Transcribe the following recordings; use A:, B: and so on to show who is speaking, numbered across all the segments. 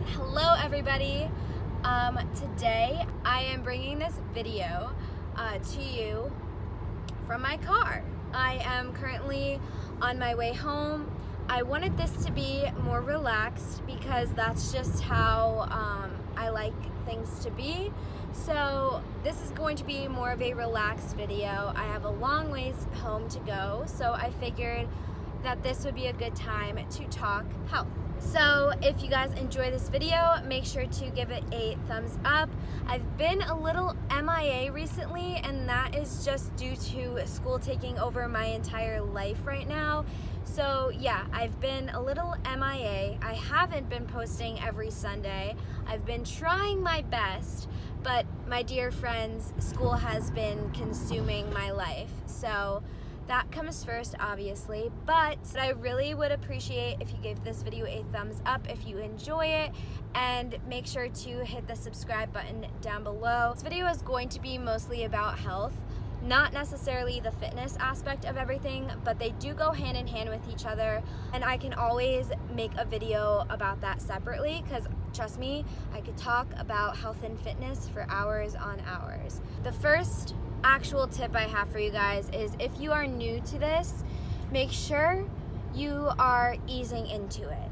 A: Hello everybody. Today I am bringing this video to you from my car. I am currently on my way home. I wanted this to be more relaxed because that's just how I like things to be. So this is going to be more of a relaxed video. I have a long ways home to go, so I figured that this would be a good time to talk health. So if you guys enjoy this video, make sure to give it a thumbs up. I've been a little MIA recently, and that is just due to school taking over my entire life right now. So yeah, I've been a little MIA. I haven't been posting every Sunday. I've been trying my best, but my dear friends, school has been consuming my life. So that comes first, obviously, but I really would appreciate if you gave this video a thumbs up if you enjoy it, and make sure to hit the subscribe button down below. This video is going to be mostly about health, not necessarily the fitness aspect of everything, but they do go hand in hand with each other, and I can always make a video about that separately because trust me, I could talk about health and fitness for hours on hours. The first actual tip I have for you guys is, if you are new to this, make sure you are easing into it.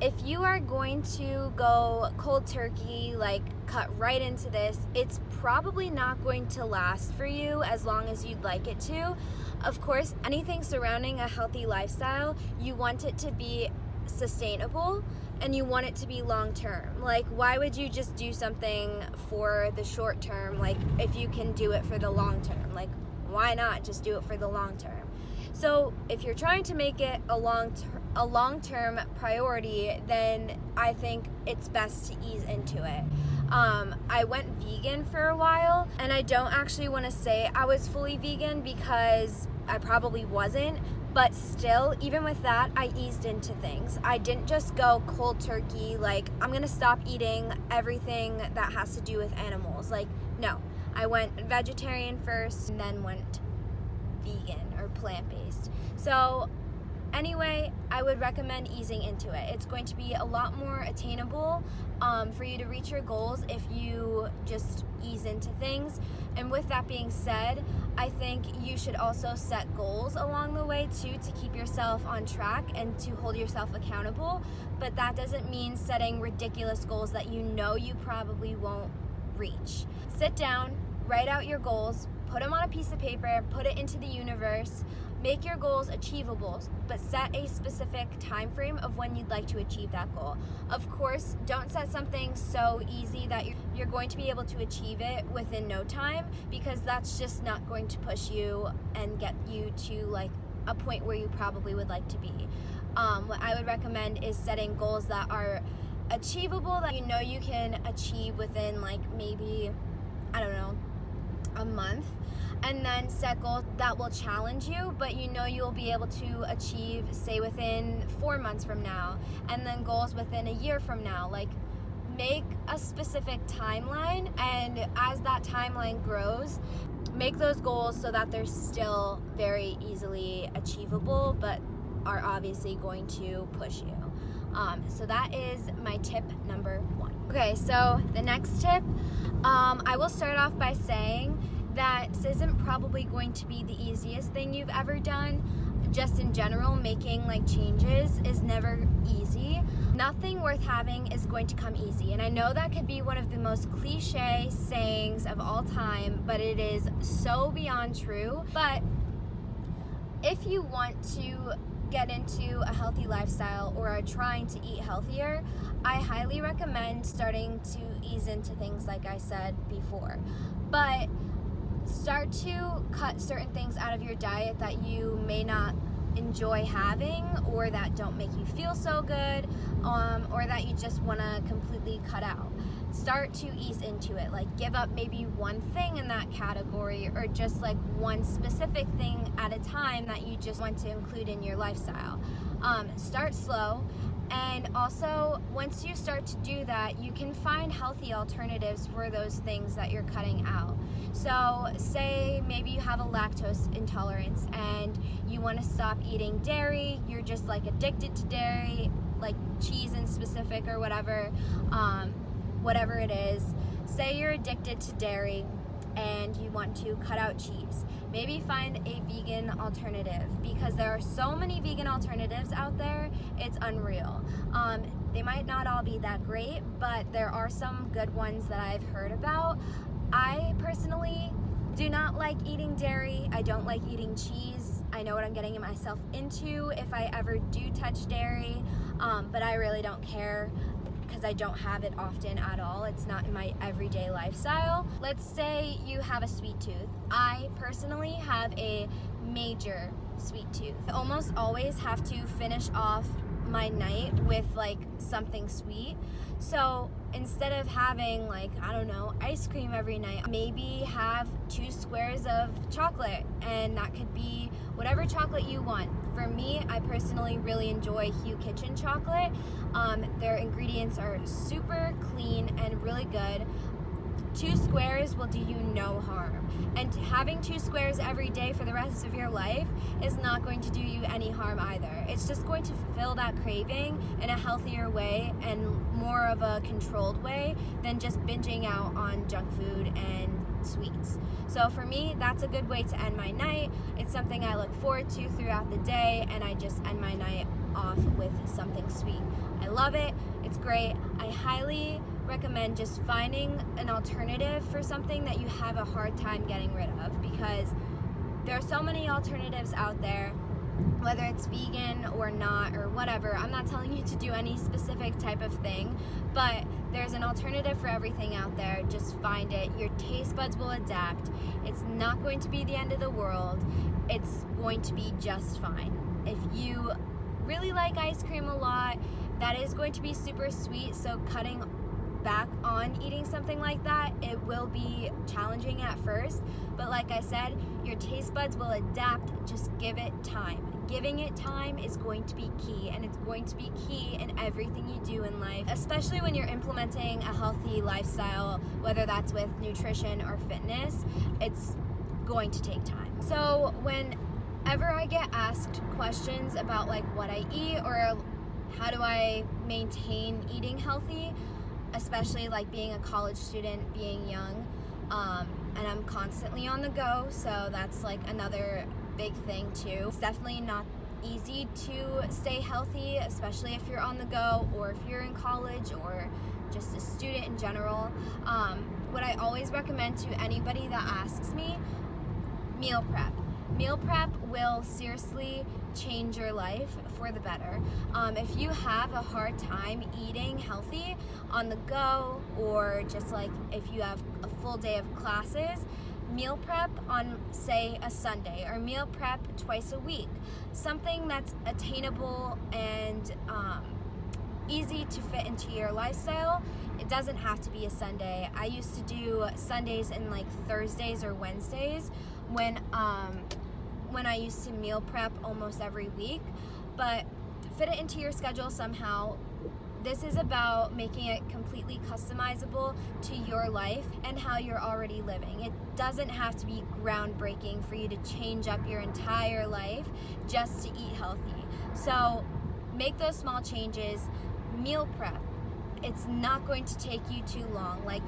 A: If you are going to go cold turkey, like cut right into this, it's probably not going to last for you as long as you'd like it to. Of course, anything surrounding a healthy lifestyle, you want it to be sustainable and you want it to be long term. Like, why would you just do something for the short term, like if you can do it for the long term? Like, why not just do it for the long term? So if you're trying to make it a long-term priority, then I think it's best to ease into it. I went vegan for a while, and I don't actually want to say I was fully vegan because I probably wasn't, but still, even with that, I eased into things. I didn't just go cold turkey, like I'm gonna stop eating everything that has to do with animals. Like, no, I went vegetarian first and then went vegan or plant-based. So anyway, I would recommend easing into it. It's going to be a lot more attainable for you to reach your goals if you just ease into things. And with that being said, I think you should also set goals along the way too, to keep yourself on track and to hold yourself accountable. But that doesn't mean setting ridiculous goals that you know you probably won't reach. Sit down, write out your goals, put them on a piece of paper, put it into the universe. Make your goals achievable, but set a specific time frame of when you'd like to achieve that goal. Of course, don't set something so easy that you're going to be able to achieve it within no time, because that's just not going to push you and get you to like a point where you probably would like to be. What I would recommend is setting goals that are achievable, that you know you can achieve within like maybe, I don't know, a month. And then set goals that will challenge you, but you know you'll be able to achieve, say, within 4 months from now, and then goals within a year from now. Like, make a specific timeline, and as that timeline grows, make those goals so that they're still very easily achievable, but are obviously going to push you. So that is my tip number 1. Okay, so the next tip, I will start off by saying that this isn't probably going to be the easiest thing you've ever done. Just in general, making like changes is never easy. Nothing worth having is going to come easy. And I know that could be one of the most cliche sayings of all time, but it is so beyond true. But if you want to get into a healthy lifestyle or are trying to eat healthier, I highly recommend starting to ease into things like I said before. But start to cut certain things out of your diet that you may not enjoy having, or that don't make you feel so good, or that you just want to completely cut out. Start to ease into it, like give up maybe one thing in that category, or just like one specific thing at a time that you just want to include in your lifestyle. Start slow. And also, once you start to do that, you can find healthy alternatives for those things that you're cutting out. So say maybe you have a lactose intolerance and you want to stop eating dairy, you're just like addicted to dairy, like cheese in specific or whatever, whatever it is. Say you're addicted to dairy and you want to cut out cheese. Maybe find a vegan alternative, because there are so many vegan alternatives out there, it's unreal. They might not all be that great, but there are some good ones that I've heard about. I personally do not like eating dairy. I don't like eating cheese. I know what I'm getting myself into if I ever do touch dairy, but I really don't care because I don't have it often at all. It's not in my everyday lifestyle. Let's say you have a sweet tooth. I personally have a major sweet tooth. I almost always have to finish off my night with like something sweet. So instead of having like, I don't know, ice cream every night, maybe have 2 squares of chocolate, and that could be whatever chocolate you want. For me, I personally really enjoy Hue Kitchen chocolate. Their ingredients are super clean and really good. 2 squares will do you no harm, and having 2 squares every day for the rest of your life is not going to do you any harm either. It's just going to fulfill that craving in a healthier way and more of a controlled way than just binging out on junk food and sweets. So for me, that's a good way to end my night. It's something I look forward to throughout the day, and I just end my night off with something sweet. I love it. It's great. I highly recommend just finding an alternative for something that you have a hard time getting rid of, because there are so many alternatives out there, whether it's vegan or not or whatever. I'm not telling you to do any specific type of thing, but there's an alternative for everything out there. Just find it. Your taste buds will adapt. It's not going to be the end of the world. It's going to be just fine. If you really like ice cream a lot, that is going to be super sweet, so cutting back on eating something like that, it will be challenging at first, but like I said, your taste buds will adapt. Just give it time. Giving it time is going to be key, and it's going to be key in everything you do in life, especially when you're implementing a healthy lifestyle, whether that's with nutrition or fitness. It's going to take time. So whenever I get asked questions about like what I eat or how do I maintain eating healthy, especially like being a college student, being young, and I'm constantly on the go, so that's like another big thing too. It's definitely not easy to stay healthy, especially if you're on the go or if you're in college or just a student in general. What I always recommend to anybody that asks me, meal prep. Meal prep will seriously change your life for the better. If you have a hard time eating healthy on the go, or just like if you have a full day of classes, meal prep on, say, a Sunday, or meal prep twice a week. Something that's attainable and easy to fit into your lifestyle. It doesn't have to be a Sunday. I used to do Sundays and like Thursdays or Wednesdays when I used to meal prep almost every week, but fit it into your schedule somehow. This is about making it completely customizable to your life and how you're already living. It doesn't have to be groundbreaking for you to change up your entire life just to eat healthy. So make those small changes. Meal prep. It's not going to take you too long. Like,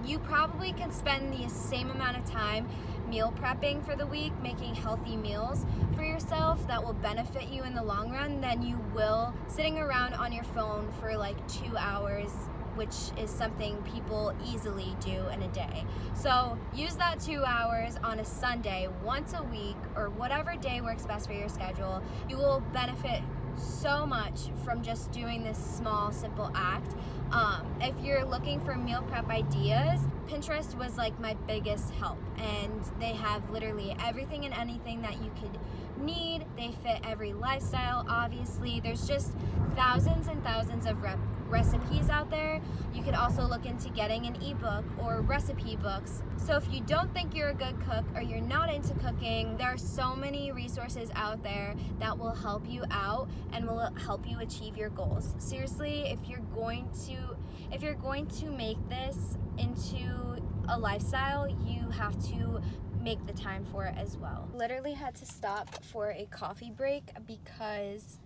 A: you probably can spend the same amount of time meal prepping for the week, making healthy meals for yourself that will benefit you in the long run, than you will sitting around on your phone for like 2 hours, which is something people easily do in a day. So use that 2 hours on a Sunday once a week, or whatever day works best for your schedule. You will benefit so much from just doing this small, simple act. If you're looking for meal prep ideas, Pinterest was like my biggest help, and they have literally everything and anything that you could need. They fit every lifestyle, obviously. There's just thousands and thousands of recipes out there. You could also look into getting an ebook or recipe books. So if you don't think you're a good cook, or you're not into cooking, there are so many resources out there that will help you out and will help you achieve your goals. Seriously, if you're going to make this into a lifestyle, you have to make the time for it as well. Literally had to stop for a coffee break because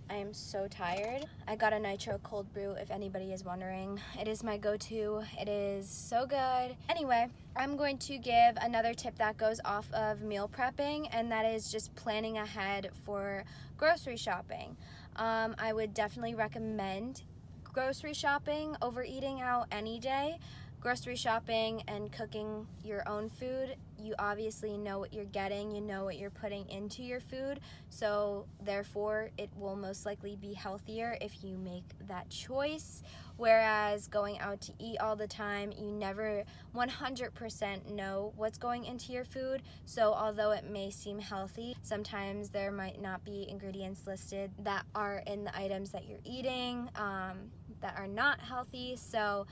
A: I am so tired. I got a nitro cold brew, if anybody is wondering. It is my go-to. It is so good. Anyway, I'm going to give another tip that goes off of meal prepping, and that is just planning ahead for grocery shopping. I would definitely recommend grocery shopping over eating out any day. Grocery shopping and cooking your own food, you obviously know what you're getting, you know what you're putting into your food, so therefore it will most likely be healthier if you make that choice. Whereas going out to eat all the time, you never 100% know what's going into your food, so although it may seem healthy, sometimes there might not be ingredients listed that are in the items that you're eating that are not healthy. So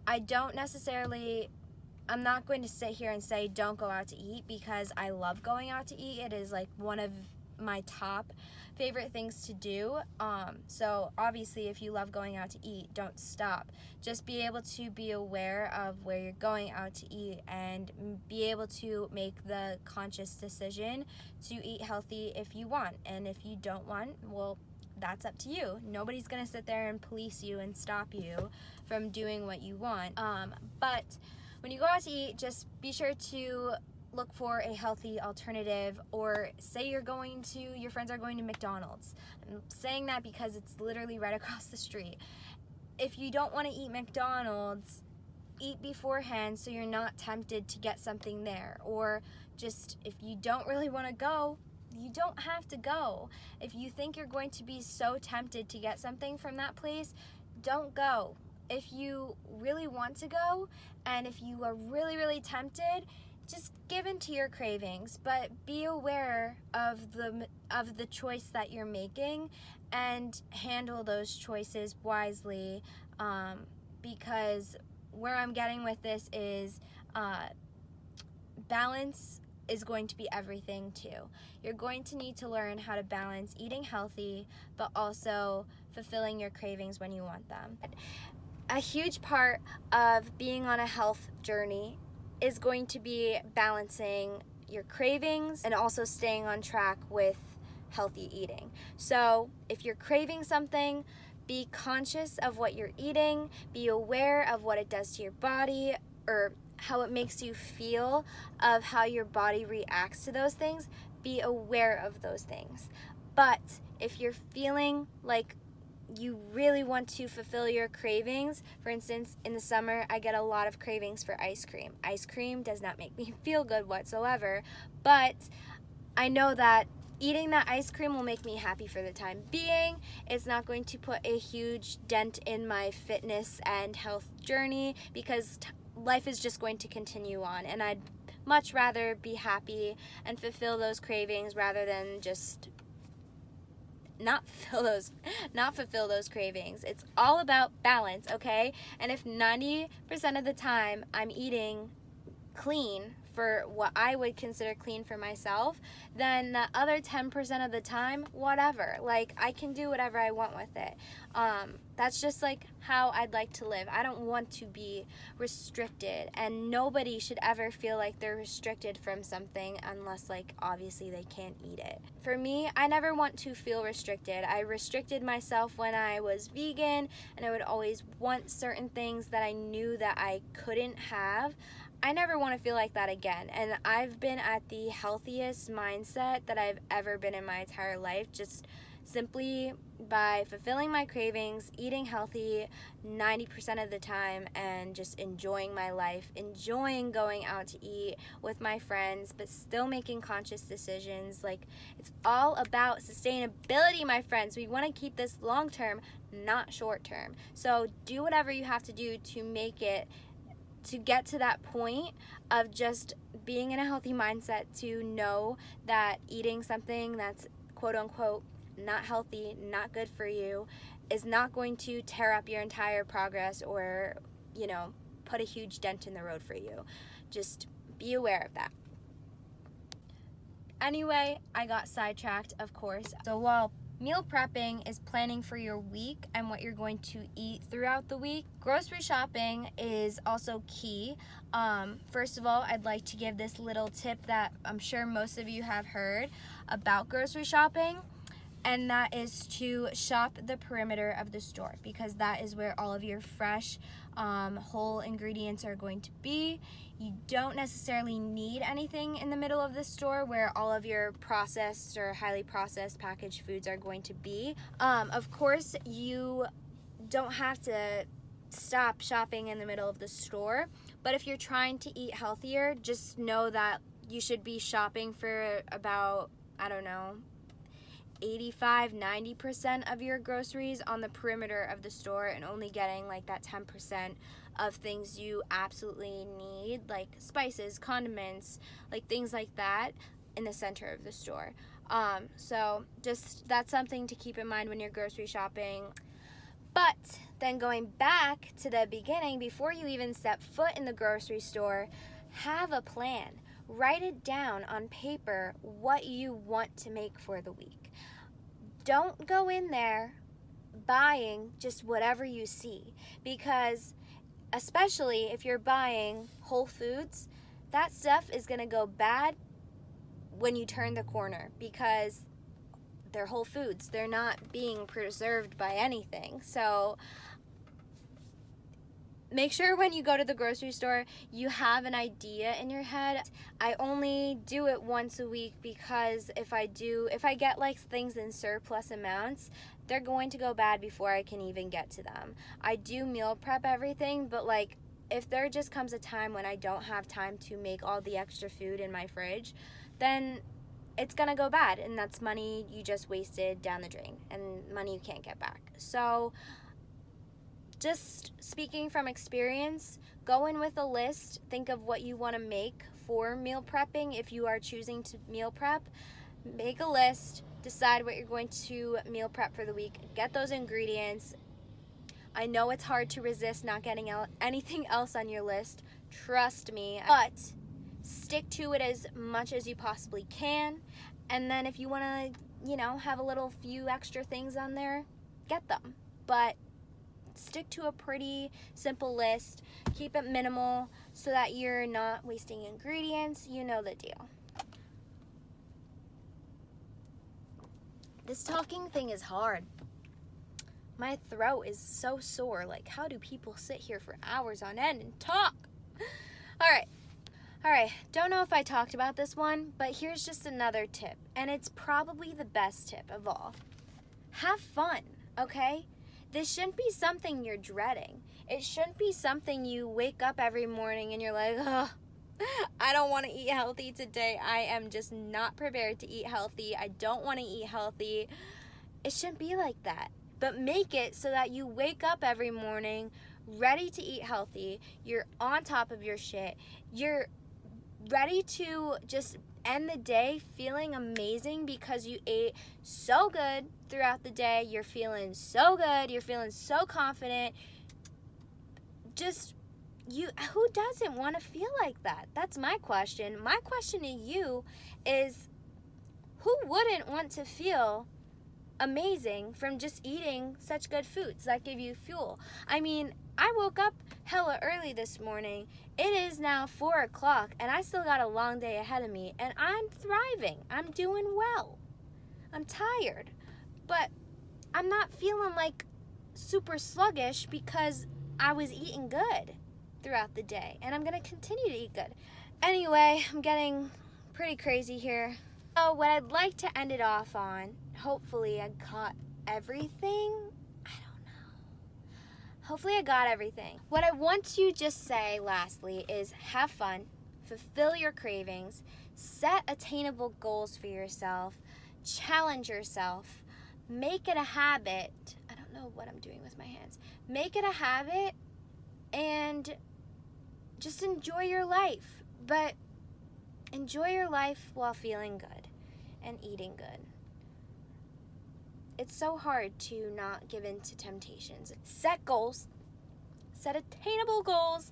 A: I'm not going to sit here and say don't go out to eat, because I love going out to eat. It is like one of my top favorite things to do. So obviously if you love going out to eat, don't stop. Just be able to be aware of where you're going out to eat and be able to make the conscious decision to eat healthy if you want. And if you don't want, well, that's up to you. Nobody's gonna sit there and police you and stop you from doing what you want. But when you go out to eat, just be sure to look for a healthy alternative, or say your friends are going to McDonald's. I'm saying that because it's literally right across the street. If you don't want to eat McDonald's, eat beforehand so you're not tempted to get something there. Or just, if you don't really want to go, you don't have to go. If you think you're going to be so tempted to get something from that place, don't go. If you really want to go, and if you are really, really tempted, just give in to your cravings, but be aware of the choice that you're making and handle those choices wisely, because where I'm getting with this is balance is going to be everything too. You're going to need to learn how to balance eating healthy, but also fulfilling your cravings when you want them. A huge part of being on a health journey is going to be balancing your cravings and also staying on track with healthy eating. So if you're craving something, be conscious of what you're eating, be aware of what it does to your body, or how it makes you feel, of how your body reacts to those things. Be aware of those things. But if you're feeling like you really want to fulfill your cravings, for instance, in the summer, I get a lot of cravings for ice cream. Ice cream does not make me feel good whatsoever, but I know that eating that ice cream will make me happy for the time being. It's not going to put a huge dent in my fitness and health journey, because life is just going to continue on, and I'd much rather be happy and fulfill those cravings rather than just not fulfill those cravings. It's all about balance, okay? And if 90% of the time I'm eating clean, for what I would consider clean for myself, then the other 10% of the time, whatever. Like, I can do whatever I want with it. That's just like how I'd like to live. I don't want to be restricted, and nobody should ever feel like they're restricted from something unless, like, obviously they can't eat it. For me, I never want to feel restricted. I restricted myself when I was vegan, and I would always want certain things that I knew that I couldn't have. I never want to feel like that again, and I've been at the healthiest mindset that I've ever been in my entire life, just simply by fulfilling my cravings, eating healthy 90% of the time, and just enjoying my life, enjoying going out to eat with my friends, but still making conscious decisions. Like, it's all about sustainability, my friends. We want to keep this long term, not short term. So do whatever you have to do to make it, to get to that point of just being in a healthy mindset, to know that eating something that's quote unquote not healthy, not good for you, is not going to tear up your entire progress or, put a huge dent in the road for you. Just be aware of that. Anyway, I got sidetracked, of course. So while meal prepping is planning for your week and what you're going to eat throughout the week, grocery shopping is also key. First of all, I'd like to give this little tip that I'm sure most of you have heard about grocery shopping. and that is to shop the perimeter of the store, because that is where all of your fresh whole ingredients are going to be. You don't necessarily need anything in the middle of the store where all of your processed or highly processed packaged foods are going to be. Of course, you don't have to stop shopping in the middle of the store, but if you're trying to eat healthier, just know that you should be shopping for about, I don't know, 85-90% of your groceries on the perimeter of the store, and only getting like that 10% of things you absolutely need, like spices, condiments, like things like that, in the center of the store. So just, that's something to keep in mind when you're grocery shopping. But then going back to the beginning, before you even step foot in the grocery store, have a plan. Write it down on paper what you want to make for the week. Don't go in there buying just whatever you see, because especially if you're buying Whole Foods, that stuff is going to go bad when you turn the corner, because they're Whole Foods. They're not being preserved by anything. So make sure when you go to the grocery store, you have an idea in your head. I only do it once a week, because if I get like things in surplus amounts, they're going to go bad before I can even get to them. I do meal prep everything, but like if there just comes a time when I don't have time to make all the extra food in my fridge, then it's gonna go bad, and that's money you just wasted down the drain, and money you can't get back. So just speaking from experience, go in with a list. Think of what you want to make for meal prepping. If you are choosing to meal prep, make a list, decide what you're going to meal prep for the week, get those ingredients. I know it's hard to resist not getting anything else on your list, trust me, but stick to it as much as you possibly can. And then if you want to, have a little few extra things on there, get them. But stick to a pretty simple list. Keep it minimal so that you're not wasting ingredients. You know the deal. This talking thing is hard. My throat is so sore. Like, how do people sit here for hours on end and talk? All right, don't know if I talked about this one, but here's just another tip, and it's probably the best tip of all. Have fun, okay? This shouldn't be something you're dreading. It shouldn't be something you wake up every morning and you're like, oh, I don't want to eat healthy today. I am just not prepared to eat healthy. I don't want to eat healthy. It shouldn't be like that. But make it so that you wake up every morning ready to eat healthy. You're on top of your shit. You're ready to just end the day feeling amazing because you ate so good throughout the day. You're feeling so good. You're feeling so confident. Who doesn't want to feel like that? That's my question. My question to you is, who wouldn't want to feel amazing from just eating such good foods that give you fuel? I mean, I woke up hella early this morning. It is now 4 o'clock, and I still got a long day ahead of me, and I'm thriving. I'm doing well. I'm tired, but I'm not feeling like super sluggish because I was eating good throughout the day, and I'm going to continue to eat good. Anyway, I'm getting pretty crazy here. So what I'd like to end it off on, hopefully I got everything. Hopefully I got everything. What I want to just say lastly is have fun, fulfill your cravings, set attainable goals for yourself, challenge yourself, make it a habit. I don't know what I'm doing with my hands. Make it a habit and just enjoy your life. But enjoy your life while feeling good and eating good. It's so hard to not give in to temptations. Set goals. Set attainable goals.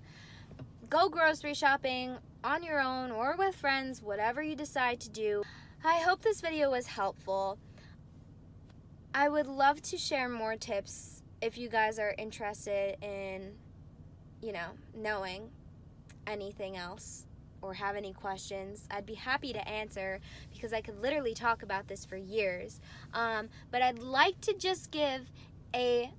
A: Go grocery shopping on your own or with friends, whatever you decide to do. I hope this video was helpful. I would love to share more tips if you guys are interested in, knowing anything else or have any questions, I'd be happy to answer because I could literally talk about this for years. But I'd like to just give a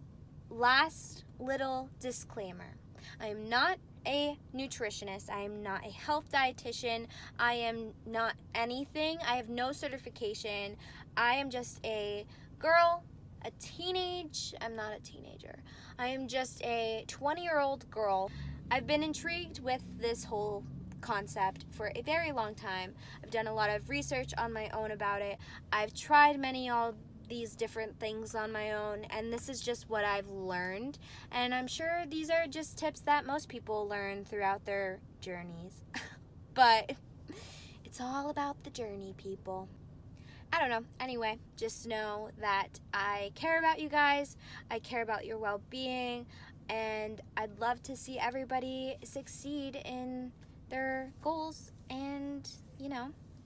A: last little disclaimer. I am not a nutritionist. I am not a health dietitian. I am not anything. I have no certification. I am just a girl, I'm not a teenager. I am just a 20-year-old girl. I've been intrigued with this whole concept for a very long time. I've done a lot of research on my own about it. I've tried all these different things on my own, and this is just what I've learned, and I'm sure these are just tips that most people learn throughout their journeys. But it's all about the journey, people. I don't know. Anyway, just know that I care about you guys. I care about your well-being, and I'd love to see everybody succeed in their goals and,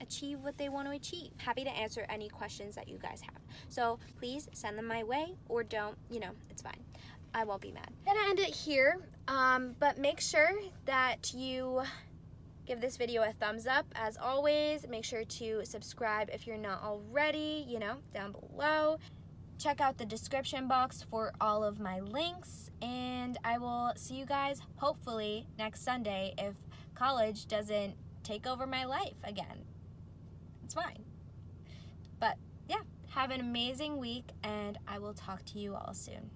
A: achieve what they want to achieve. Happy to answer any questions that you guys have. So please send them my way, or don't, it's fine. I won't be mad. I'm gonna end it here, but make sure that you give this video a thumbs up. As always, make sure to subscribe if you're not already, down below. Check out the description box for all of my links, and I will see you guys hopefully next Sunday if college doesn't take over my life again. It's fine. But yeah, have an amazing week, and I will talk to you all soon.